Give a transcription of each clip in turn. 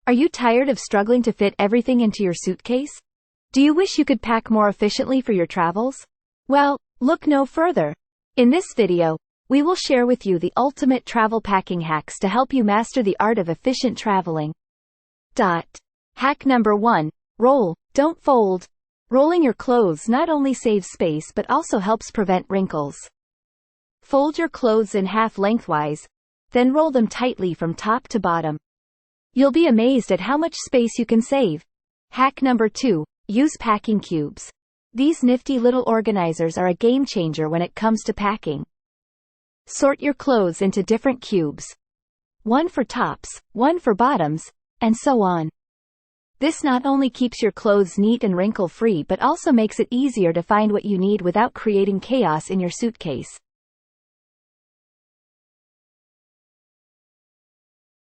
Are you tired of struggling to fit everything into your suitcase? Do you wish you could pack more efficiently for your travels? Well, look no further. In this video, we will share with you the ultimate travel packing hacks to help you master the art of efficient traveling. Hack number 1. Roll, don't fold. Rolling your clothes not only saves space but also helps prevent wrinkles. Fold your clothes in half lengthwise, then roll them tightly from top to bottom. You'll be amazed at how much space you can save. Hack number 2. Use packing cubes. These nifty little organizers are a game changer when it comes to packing. Sort your clothes into different cubes. One for tops, one for bottoms, and so on. This not only keeps your clothes neat and wrinkle-free but also makes it easier to find what you need without creating chaos in your suitcase.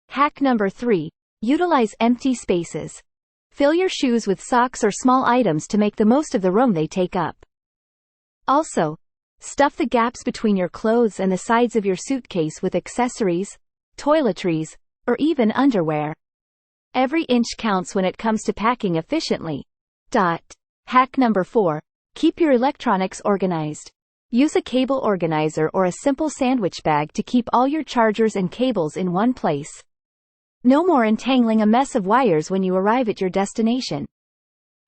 Hack number 3. Utilize empty spaces. Fill your shoes with socks or small items to make the most of the room they take up. Also, stuff the gaps between your clothes and the sides of your suitcase with accessories, toiletries, or even underwear. Every inch counts when it comes to packing efficiently. Hack number 4. Keep your electronics organized. Use a cable organizer or a simple sandwich bag to keep all your chargers and cables in one place. No more entangling a mess of wires when you arrive at your destination.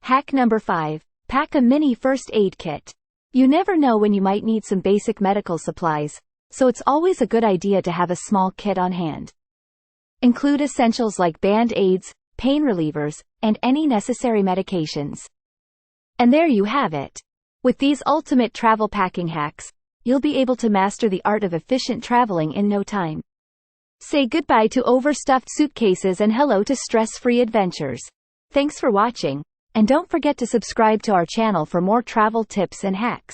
Hack number 5. Pack a mini first aid kit. You never know when you might need some basic medical supplies, so it's always a good idea to have a small kit on hand. Include essentials like band-aids, pain relievers, and any necessary medications. And there you have it. With these ultimate travel packing hacks, you'll be able to master the art of efficient traveling in no time. Say goodbye to overstuffed suitcases and hello to stress-free adventures. Thanks for watching, and don't forget to subscribe to our channel for more travel tips and hacks.